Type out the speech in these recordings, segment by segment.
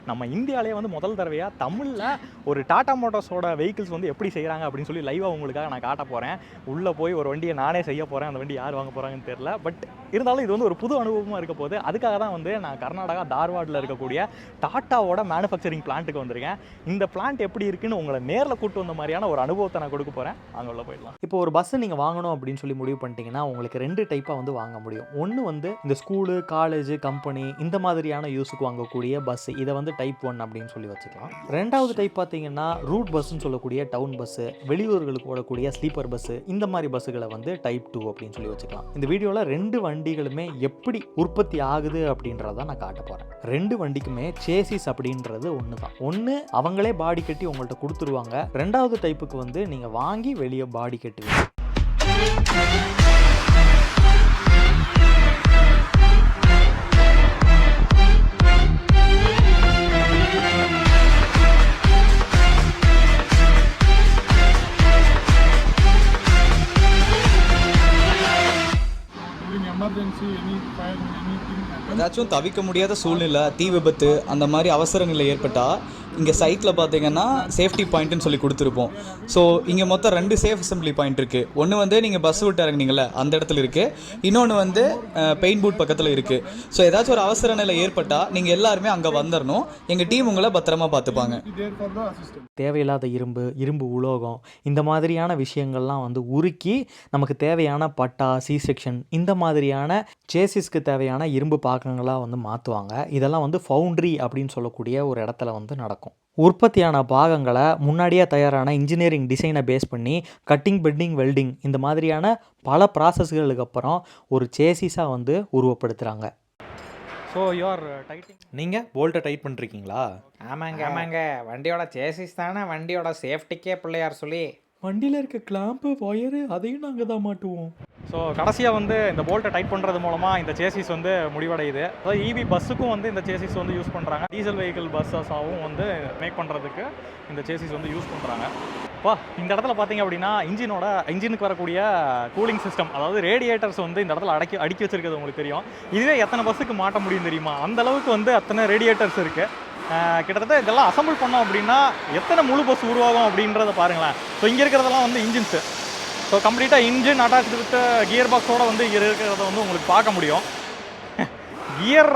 நம்ம இந்தியாவிலே வந்து முதல் தடவையாக தமிழில் ஒரு டாடா மோட்டார்ஸோட வெஹிக்கிள்ஸ் வந்து எப்படி செய்கிறாங்க அப்படின்னு சொல்லி லைவாக உங்களுக்காக நான் காட்ட போகிறேன். உள்ளே போய் ஒரு வண்டியை நானே செய்ய போகிறேன். அந்த வண்டி யார் வாங்க போகிறாங்கன்னு தெரியல. பட் இருந்தாலும் இது வந்து ஒரு புது அனுபவமாக இருக்க போது. அதுக்காக தான் வந்து நான் கர்நாடகா தார்வாடில் இருக்கக்கூடிய டாட்டாவோட மேனுஃபேக்சரிங் பிளான்ட்டுக்கு வந்திருக்கேன். இந்த பிளான்ட் எப்படி இருக்குன்னு உங்களை நேரில் கூட்டு வந்த மாதிரியான ஒரு அனுபவத்தை நான் கொடுக்க போகிறேன். அங்கே உள்ள போயிடலாம். இப்போ ஒரு பஸ்ஸை நீங்கள் வாங்கணும் அப்படின்னு சொல்லி முடிவு பண்ணிட்டீங்கன்னா உங்களுக்கு 2 டைப்பாக வந்து வாங்க முடியும். ஒன்று வந்து இந்த ஸ்கூலு, காலேஜ், கம்பெனி இந்த மாதிரியான யூஸுக்கு வாங்கக்கூடிய பஸ். இதை வந்து டைப் 1 அப்படின்னு சொல்லி வச்சுக்கலாம். 2வது டைப் பார்த்தீங்கன்னா ரூட் பஸ்ன்னு சொல்லக்கூடிய டவுன் பஸ்ஸு, வெளியூர்களுக்கு ஓடக்கூடிய ஸ்லீப்பர் பஸ்ஸு, இந்த மாதிரி பஸ்ஸுகளை வந்து டைப் 2 அப்படின்னு சொல்லி வச்சுக்கலாம். இந்த வீடியோவில் 2 வண்டிகளுமே எப்படி உற்பத்தி ஆகுது அப்படின்றத நான் காட்ட போகிறேன். 2 வண்டிக்குமே சேசிஸ் அப்படின்றது ஒன்று தான். ஒன்று அவங்களே பாடி கட்டி உங்கள்கிட்ட கொடுத்துருவாங்க. 2வது டைப்புக்கு வந்து நீங்கள் வாங்கி வெளியே பாடி கட்டுவீங்க. ஏதாச்சும் தவிர்க்க முடியாத சூழ்நிலை, தீ விபத்து அந்த மாதிரி அவசரங்களில் ஏற்பட்டால் இங்கே சைட்டில் பார்த்தீங்கன்னா சேஃப்டி பாயிண்ட்டுன்னு சொல்லி கொடுத்துருப்போம். ஸோ இங்கே மொத்தம் 2 சேஃப் அசம்பிளி பாயிண்ட் இருக்குது. ஒன்று வந்து நீங்கள் பஸ் விட்டு இறங்குனீங்களே அந்த இடத்துல இருக்குது. இன்னொன்று வந்து பெயிண்ட் பூட் பக்கத்தில் இருக்குது. ஸோ ஏதாச்சும் ஒரு அவசர நிலை ஏற்பட்டால் நீங்கள் எல்லாருமே அங்கே வந்துடணும். எங்கள் டீம் உங்களை பத்திரமா பார்த்துப்பாங்க. தேவையில்லாத இரும்பு உலோகம் இந்த மாதிரியான விஷயங்கள்லாம் வந்து உருக்கி நமக்கு தேவையான பட்டா, சி செக்ஷன் இந்த மாதிரியான சேசிஸ்க்கு தேவையான இரும்பு பாகங்களாக வந்து மாற்றுவாங்க. இதெல்லாம் வந்து ஃபவுண்ட்ரி அப்படின்னு சொல்லக்கூடிய ஒரு இடத்துல வந்து நடக்கும். உற்பத்தியான பாகங்களை முன்னாடியே தயாரான இன்ஜினியரிங் டிசைனை பேஸ் பண்ணி கட்டிங், பெண்டிங், வெல்டிங் இந்த மாதிரியான பல ப்ராசஸ்களுக்கு அப்புறம் ஒரு சேசிஸாக வந்து உருவப்படுத்துகிறாங்க. ஸோ யூஆர் டைட்டிங், நீங்கள் போல்ட்டை டைட் பண்ணிருக்கீங்களா? ஆமாங்க. வண்டியோட சேசிஸ் தானே வண்டியோட சேஃப்டிக்கே பிள்ளையார் சொல்லி. வண்டியில் இருக்க கிளாம்பு, ஒயரு அதையும் நாங்கள் தான் மாட்டுவோம். ஸோ கடைசியாக வந்து இந்த போல்ட்டை டைட் பண்ணுறது மூலமாக இந்த சேசிஸ் வந்து முடிவடையுது. அதாவது இவி பஸ்ஸுக்கும் வந்து இந்த சேசிஸ் வந்து யூஸ் பண்ணுறாங்க. டீசல் வெஹிக்கிள் பஸ்ஸஸாகவும் வந்து மேக் பண்ணுறதுக்கு இந்த சேசிஸ் வந்து யூஸ் பண்ணுறாங்க. இப்போ இந்த இடத்துல பார்த்தீங்க அப்படின்னா இன்ஜினுக்கு வரக்கூடிய கூலிங் சிஸ்டம், அதாவது ரேடியேட்டர்ஸ் வந்து இந்த இடத்துல அடுக்கி வச்சிருக்கிறது உங்களுக்கு தெரியும். இதுவே எத்தனை பஸ்ஸுக்கு மாட்ட முடியும் தெரியுமா? அந்த அளவுக்கு வந்து அத்தனை ரேடியேட்டர்ஸ் இருக்குது. கிட்டத்தட்ட இதெல்லாம் அசம்பிள் பண்ணோம் அப்படின்னா எத்தனை முழு பஸ் உருவாகும் அப்படின்றத பாருங்களேன். ஸோ இங்கே இருக்கிறதெல்லாம் வந்து இன்ஜின்ஸு. ஸோ கம்ப்ளீட்டாக இன்ஜின் அட்டாச் வித் கியர் பாக்ஸோடு வந்து இங்கே இருக்கிறத வந்து உங்களுக்கு பார்க்க முடியும். கியர்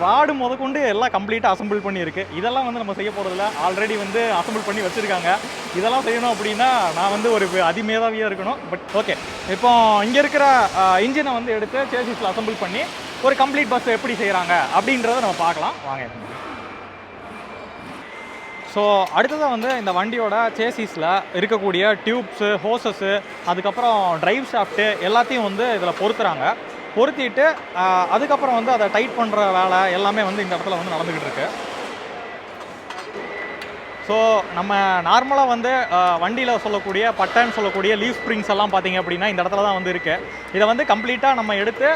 ராடு முதற்கொண்டு எல்லாம் கம்ப்ளீட்டாக அசம்பிள் பண்ணியிருக்கு. இதெல்லாம் வந்து நம்ம செய்ய போகிறதில்ல, ஆல்ரெடி வந்து அசம்பிள் பண்ணி வச்சுருக்காங்க. இதெல்லாம் செய்யணும் அப்படின்னா நான் வந்து ஒரு அதிமேதாவியாக இருக்கணும். பட் ஓகே, இப்போ இங்கே இருக்கிற இன்ஜினை வந்து எடுத்து சேசிஸில் அசம்பிள் பண்ணி ஒரு கம்ப்ளீட் பஸ் எப்படி செய்கிறாங்க அப்படின்றத நம்ம பார்க்கலாம் வாங்க. ஸோ அடுத்ததாக வந்து இந்த வண்டியோட சேசிஸில் இருக்கக்கூடிய டியூப்ஸு, ஹோசஸ்ஸு, அதுக்கப்புறம் டிரைவ் ஷாஃப்ட்டு எல்லாத்தையும் வந்து இதில் பொருத்திட்டு அதுக்கப்புறம் வந்து அதை டைட் பண்ணுற வேலை எல்லாமே வந்து இந்த இடத்துல வந்து நடந்துக்கிட்டு இருக்கு. ஸோ நம்ம நார்மலாக வந்து வண்டியில் சொல்லக்கூடிய பட்டைன்னு சொல்லக்கூடிய லீவ் ஸ்ப்ரிங்ஸ் எல்லாம் பார்த்தீங்க அப்படின்னா இந்த இடத்துல தான் வந்து இருக்குது. இதை வந்து கம்ப்ளீட்டாக நம்ம எடுத்து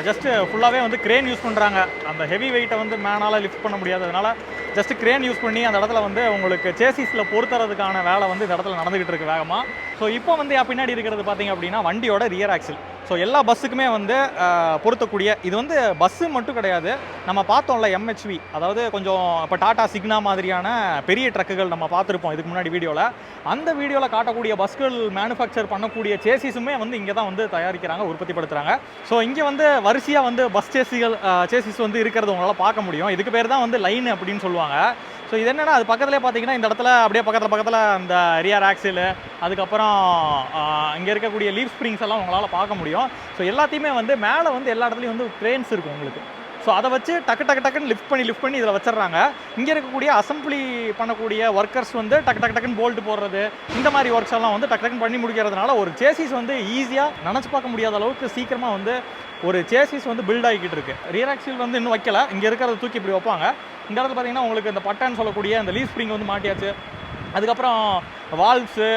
ஜஸ்ட்டு ஃபுல்லாகவே வந்து கிரேன் யூஸ் பண்ணுறாங்க. அந்த ஹெவி வெயிட்டை வந்து மேனால் லிஃப்ட் பண்ண முடியாததுனால ஜஸ்ட் கிரேன் யூஸ் பண்ணி அந்த இடத்துல வந்து உங்களுக்கு சேசிஸில் பொறுத்துறதுக்கான வேலை வந்து இந்த இடத்துல நடந்துகிட்டு இருக்கு வேகமாக. ஸோ இப்போ வந்து பின்னாடி இருக்கிறது பார்த்தீங்க அப்படின்னா வண்டியோட ரியர் ஆக்சில். ஸோ எல்லா பஸ்ஸுக்குமே வந்து பொருத்தக்கூடிய, இது வந்து பஸ்ஸு மட்டும் கிடையாது, நம்ம பார்த்தோம்ல எம்ஹெச்வி, அதாவது கொஞ்சம் இப்போ டாடா சிக்னா மாதிரியான பெரிய ட்ரக்குகள் நம்ம பார்த்துருப்போம் இதுக்கு முன்னாடி வீடியோவில். அந்த வீடியோவில் காட்டக்கூடிய பஸ்கள் மேனுஃபேக்சர் பண்ணக்கூடிய சேசிஸுமே வந்து இங்கே தான் வந்து தயாரிக்கிறாங்க, உற்பத்திப்படுத்துகிறாங்க. ஸோ இங்கே வந்து வரிசையாக வந்து பஸ் சேசிஸ் வந்து இருக்கிறது உங்களால் பார்க்க முடியும். இதுக்கு பேர் தான் வந்து லைன் அப்படின்னு சொல்லுவாங்க. ஸோ இது என்னென்னா, அது பக்கத்துலேயே பார்த்தீங்கன்னா இந்த இடத்துல அப்படியே பக்கத்தில் அந்த ரியர் ஆக்சில், அதுக்கப்புறம் இங்கே இருக்கக்கூடிய லீவ் ஸ்ப்ரிங்ஸ் எல்லாம் உங்களால் பார்க்க முடியும். ஸோ எல்லாத்தையுமே வந்து மேலே வந்து எல்லா இடத்துலையும் வந்து க்ரேன்ஸ் இருக்கும் உங்களுக்கு. ஸோ அதை வச்சு டக்குன்னு லிஃப்ட் பண்ணி இதில் வச்சிடுறாங்க. இங்கே இருக்கக்கூடிய அசம்பிளி பண்ணக்கூடிய ஒர்க்கர்ஸ் வந்து டக்குன்னு போல்ட் போடுறது, இந்த மாதிரி ஒர்க்ஸ் எல்லாம் வந்து டக்குன்னு பண்ணி முடிக்கிறதுனால ஒரு சேசிஸ் வந்து ஈஸியாக நினச்சி பார்க்க முடியாத அளவுக்கு சீக்கிரமாக வந்து ஒரு சேசிஸ் வந்து பில்ட் ஆகிக்கிட்டு இருக்கு. ரியர் ஆக்சில் வந்து இன்னும் வைக்கல, இங்கே இருக்கிறத தூக்கி இப்படி வைப்பாங்க. இந்த இடத்துல பார்த்தீங்கன்னா உங்களுக்கு இந்த பட்டன் சொல்லக்கூடிய அந்த லீவ் ஸ்ப்ரிங் வந்து மாட்டியாச்சு. அதுக்கப்புறம் வால்வ்ஸு,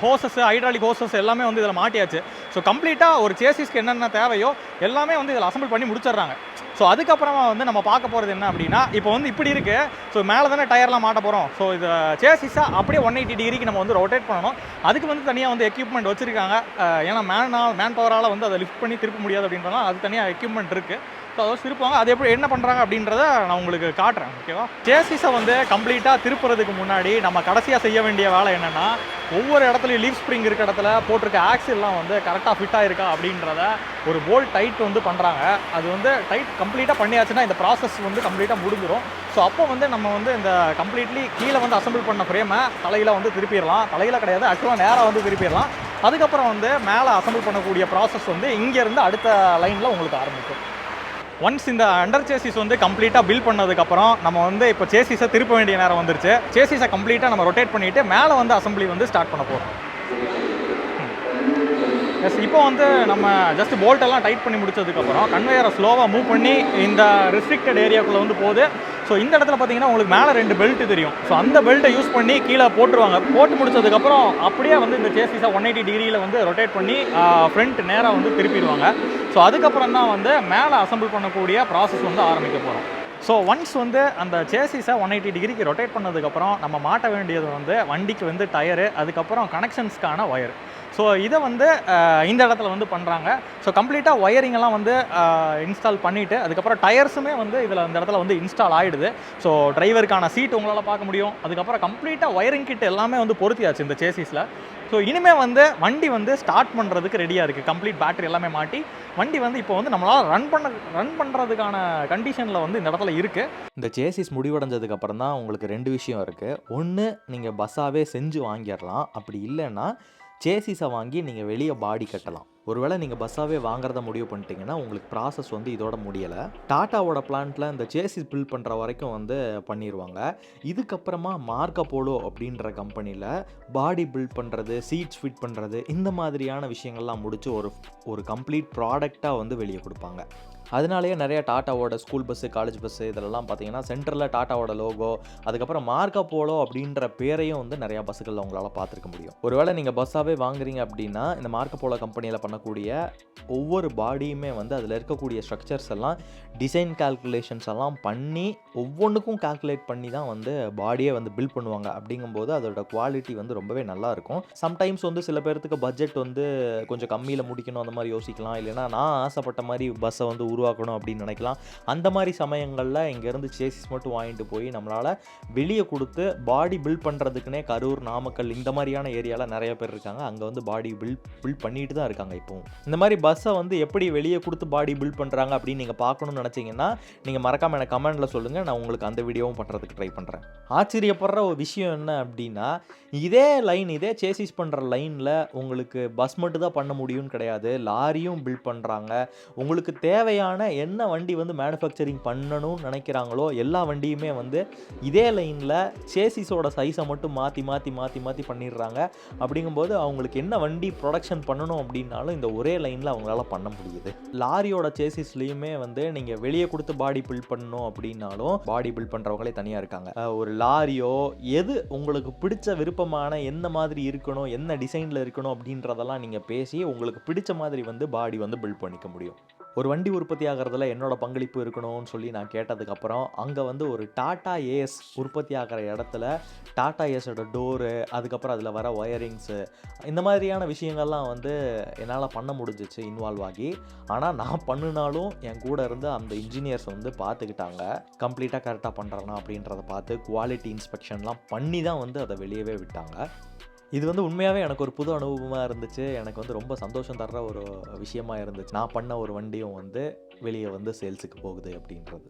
ஹோசஸ்ஸு, ஹைட்ராலிக் ஹோசஸ் எல்லாமே வந்து இதில் மாட்டியாச்சு. ஸோ கம்ப்ளீட்டாக ஒரு சேசிஸ்க்கு என்னென்ன தேவையோ எல்லாமே வந்து இதில் அசம்பிள் பண்ணி முடிச்சிடுறாங்க. ஸோ அதுக்கப்புறமா வந்து நம்ம பார்க்க போகிறது என்ன அப்படின்னா, இப்போ வந்து இப்படி இருக்குது. ஸோ மேலே தானே டயர்லாம் மாட்ட போகிறோம். ஸோ இது சேசிஸாக அப்படியே 180 டிகிரிக்கு நம்ம வந்து ரொட்டேட் பண்ணணும். அதுக்கு வந்து தனியாக வந்து எக்யூப்மெண்ட் வச்சுருக்காங்க. ஏன்னா மேன் பவரால் வந்து அதை லிஃப்ட் பண்ணி திருப்ப முடியாது அப்படின்றனால அது தனியாக எக்யூப்மெண்ட் இருக்குது. ஸோ அதை திருப்புவாங்க. அது எப்படி என்ன பண்ணுறாங்க அப்படின்றத நான் உங்களுக்கு காட்டுறேன். ஓகேவா? சேசிஸை வந்து கம்ப்ளீட்டாக திருப்புறதுக்கு முன்னாடி நம்ம கடைசியாக செய்ய வேண்டிய வேலை என்னென்னா, ஒவ்வொரு இடத்துலையும் லீஃப் ஸ்ப்ரிங் இருக்க இடத்துல போட்டிருக்க ஆக்சில்லாம் வந்து கரெக்டாக ஃபிட் ஆகிருக்கா அப்படின்றத ஒரு போல்ட் டைட் வந்து பண்ணுறாங்க. அது வந்து டைட் கம்ப்ளீட்டாக பண்ணியாச்சுன்னா இந்த ப்ராசஸ் வந்து கம்ப்ளீட்டாக முடிஞ்சிடும். ஸோ அப்போ வந்து நம்ம வந்து இந்த கம்ப்ளீட்லி கீழே வந்து அசம்பிள் பண்ண ஃப்ரேமை தலையில் வந்து திருப்பிடலாம். தலையில் கிடையாது, ஆக்சுவலாக நேராக வந்து திருப்பிடலாம். அதுக்கப்புறம் வந்து மேலே அசம்பிள் பண்ணக்கூடிய ப்ராசஸ் வந்து இங்கேருந்து அடுத்த லைனில் உங்களுக்கு ஆரம்பிக்கும். ஒன்ஸ் இந்த அண்டர் சேசிஸ் வந்து கம்ப்ளீட்டாக பில் பண்ணதுக்கப்புறம் நம்ம வந்து இப்போ சேசிஸை திருப்ப வேண்டிய நேரம் வந்துருச்சு. சேசிஸை கம்ப்ளீட்டாக நம்ம ரொட்டேட் பண்ணிவிட்டு மேலே வந்து அசம்பிளி வந்து ஸ்டார்ட் பண்ண போகிறோம். எஸ், இப்போ வந்து நம்ம ஜஸ்ட் போல்ட்டெல்லாம் டைட் பண்ணி முடிச்சதுக்கப்புறம் கன்வேயரை ஸ்லோவாக மூவ் பண்ணி இந்த ரெஸ்ட்ரிக்டட் ஏரியாக்குள்ளே வந்து போகுது. ஸோ இந்த இடத்துல பார்த்தீங்கன்னா உங்களுக்கு மேலே 2 பெல்ட் தெரியும். ஸோ அந்த பெல்ட்டை யூஸ் பண்ணி கீழே போட்டுருவாங்க. போட்டு முடிச்சதுக்கப்புறம் அப்படியே வந்து இந்த சேசிஸை 180 டிகிரியில் வந்து ரொட்டேட் பண்ணி ஃப்ரண்ட் நேராக வந்து திருப்பிடுவாங்க. ஸோ அதுக்கப்புறம் தான் வந்து மேலே அசம்பிள் பண்ணக்கூடிய ப்ராசஸ் வந்து ஆரம்பிக்க போகிறோம். ஸோ ஒன்ஸ் வந்து அந்த சேசிஸை 180 டிகிரிக்கு ரொட்டேட் பண்ணதுக்கப்புறம் நம்ம மாட்ட வேண்டியது வந்து வண்டிக்கு வந்து டயரு, அதுக்கப்புறம் கனெக்ஷன்ஸ்க்கான ஒயர். ஸோ இதை வந்து இந்த இடத்துல வந்து பண்ணுறாங்க. ஸோ கம்ப்ளீட்டாக ஒயரிங்கெல்லாம் வந்து இன்ஸ்டால் பண்ணிவிட்டு அதுக்கப்புறம் டயர்ஸுமே வந்து இதில் இந்த இடத்துல வந்து இன்ஸ்டால் ஆகிடுது. ஸோ டிரைவருக்கான சீட் உங்களால் பார்க்க முடியும். அதுக்கப்புறம் கம்ப்ளீட்டாக ஒயரிங் கிட் எல்லாமே வந்து பொருத்தியாச்சு இந்த சேசிஸில். ஸோ இனிமேல் வந்து வண்டி வந்து ஸ்டார்ட் பண்ணுறதுக்கு ரெடியாக இருக்குது. கம்ப்ளீட் பேட்டரி எல்லாமே மாட்டி வண்டி வந்து இப்போ வந்து நம்மளால் ரன் பண்ணுறதுக்கான கண்டிஷனில் வந்து இந்த இடத்துல இருக்குது. இந்த சேசிஸ் முடிவடைஞ்சதுக்கப்புறம் தான் உங்களுக்கு 2 விஷயம் இருக்குது. ஒன்று, நீங்கள் பஸ்ஸாகவே செஞ்சு வாங்கிடலாம். அப்படி இல்லைன்னா சேசிஸை வாங்கி நீங்கள் வெளியே பாடி கட்டலாம். ஒருவேளை நீங்கள் பஸ்ஸாகவே வாங்குறத முடிவு பண்ணிட்டீங்கன்னா உங்களுக்கு ப்ராசஸ் வந்து இதோட முடியலை. டாட்டாவோட பிளான்ட்டில் இந்த சேசிஸ் பில்ட் பண்ணுற வரைக்கும் வந்து பண்ணிடுவாங்க. இதுக்கப்புறமா மார்க்கோ போலோ அப்படின்ற கம்பெனியில் பாடி பில்ட் பண்ணுறது, சீட்ஸ் ஃபிட் பண்ணுறது, இந்த மாதிரியான விஷயங்கள்லாம் முடித்து ஒரு கம்ப்ளீட் ப்ராடக்டாக வந்து வெளியே கொடுப்பாங்க. அதனாலேயே நிறைய டாட்டாவோட ஸ்கூல் பஸ்ஸு, காலேஜ் பஸ்ஸு இதிலெல்லாம் பார்த்தீங்கன்னா சென்டரில் டாட்டாவோட லோகோ, அதுக்கப்புறம் மார்க்கோ போலோ அப்படின்ற பேரையும் வந்து நிறையா பஸ்ஸுகளில் உங்களால் பார்த்துருக்க முடியும். ஒருவேளை நீங்கள் பஸ்ஸாகவே வாங்குறீங்க அப்படின்னா இந்த மார்க்கோ போலோ கம்பெனியில் பண்ணக்கூடிய ஒவ்வொரு பாடியுமே வந்து அதில் இருக்கக்கூடிய ஸ்ட்ரக்சர்ஸ் எல்லாம் டிசைன் கால்குலேஷன்ஸ் எல்லாம் பண்ணி ஒவ்வொன்றுக்கும் கால்குலேட் பண்ணி தான் வந்து பாடியே வந்து பில்ட் பண்ணுவாங்க. அப்படிங்கும்போது அதோட குவாலிட்டி வந்து ரொம்பவே நல்லாயிருக்கும். சம்டைம்ஸ் வந்து சில பேர்த்துக்கு பட்ஜெட் வந்து கொஞ்சம் கம்மியில் முடிக்கணும் அந்த மாதிரி யோசிக்கலாம். இல்லைனா நான் ஆசைப்பட்ட மாதிரி பஸ்ஸை வந்து உருவாக்கணும் அப்படின்னு நினைக்கலாம். அந்த மாதிரி சமயங்களில் இங்கேருந்து சேசிஸ் மட்டும் வாங்கிட்டு போய் நம்மளால் வெளியே கொடுத்து பாடி பில்ட் பண்ணுறதுக்குனே கரூர், நாமக்கல் இந்த மாதிரியான ஏரியாவில் நிறைய பேர் இருக்காங்க. அங்கே வந்து பாடி பில்ட் பண்ணிட்டு தான் இருக்காங்க. இப்போவும் இந்த மாதிரி பஸ்ஸை வந்து எப்படி வெளியே கொடுத்து பாடி பில்ட் பண்ணுறாங்க அப்படின்னு நீங்கள் பார்க்கணும்னு நினச்சிங்கன்னா நீங்கள் மறக்காமல் எனக்கு கமெண்டில் சொல்லுங்கள். நான் உங்களுக்கு அந்த வீடியோவும் பண்ணுறதுக்கு ட்ரை பண்ணுறேன். ஆச்சரியப்படுற ஒரு விஷயம் என்ன அப்படின்னா, இதே சேசிஸ் பண்ணுற லைனில் உங்களுக்கு பஸ் மட்டும் தான் பண்ண முடியும்னு கிடையாது. லாரியும் பில்ட் பண்ணுறாங்க. உங்களுக்கு தேவையான என்ன வண்டி வந்து மேனுஃபேக்சரிங் பண்ணணும்னு நினைக்கிறாங்களோ எல்லா வண்டியுமே வந்து இதே லைனில் சேசிஸோட சைஸை மட்டும் மாற்றி பண்ணிடுறாங்க. அப்படிங்கும்போது அவங்களுக்கு என்ன வண்டி ப்ரொடக்ஷன் பண்ணணும் அப்படின்னாலும் இந்த ஒரே லைனில் அவங்களால பண்ண முடியுது. லாரியோட சேசிஸ்லேயுமே வந்து நீங்கள் வெளியே கொடுத்து பாடி பில்ட் பண்ணணும் அப்படின்னாலும் பாடி பில்ட் பண்ணுறவங்களே தனியாக இருக்காங்க. ஒரு லாரியோ எது உங்களுக்கு பிடிச்ச விருப்பமான என்ன மாதிரி இருக்கணும், என்ன டிசைனில் இருக்கணும் அப்படின்றதெல்லாம் நீங்கள் பேசி உங்களுக்கு பிடிச்ச மாதிரி வந்து பாடி வந்து பில்ட் பண்ணிக்க முடியும். ஒரு வண்டி உற்பத்தி ஆகிறதுல என்னோட பங்களிப்பு இருக்கணும்னு சொல்லி நான் கேட்டதுக்கப்புறம் அங்கே வந்து ஒரு டாட்டா ஏஸ் உற்பத்தி ஆகிற இடத்துல டாட்டா ஏஸோட டோரு, அதுக்கப்புறம் அதில் வர ஒயரிங்ஸு, இந்த மாதிரியான விஷயங்கள்லாம் வந்து என்னால் பண்ண முடிஞ்சிச்சு இன்வால்வ் ஆகி. ஆனால் நான் பண்ணினாலும் என் கூட இருந்து அந்த இன்ஜினியர்ஸ் வந்து பார்த்துக்கிட்டாங்க. கம்ப்ளீட்டாக கரெக்டாக பண்ணுறேன்னா அப்படின்றத பார்த்து குவாலிட்டி இன்ஸ்பெக்ஷன்லாம் பண்ணி தான் வந்து அதை வெளியவே விட்டாங்க. இது வந்து உண்மையாகவே எனக்கு ஒரு புது அனுபவமாக இருந்துச்சு. எனக்கு வந்து ரொம்ப சந்தோஷம் தர்ற ஒரு விஷயமா இருந்துச்சு. நான் பண்ண ஒரு வண்டியும் வந்து வெளியே வந்து சேல்ஸுக்கு போகுது அப்படின்றது.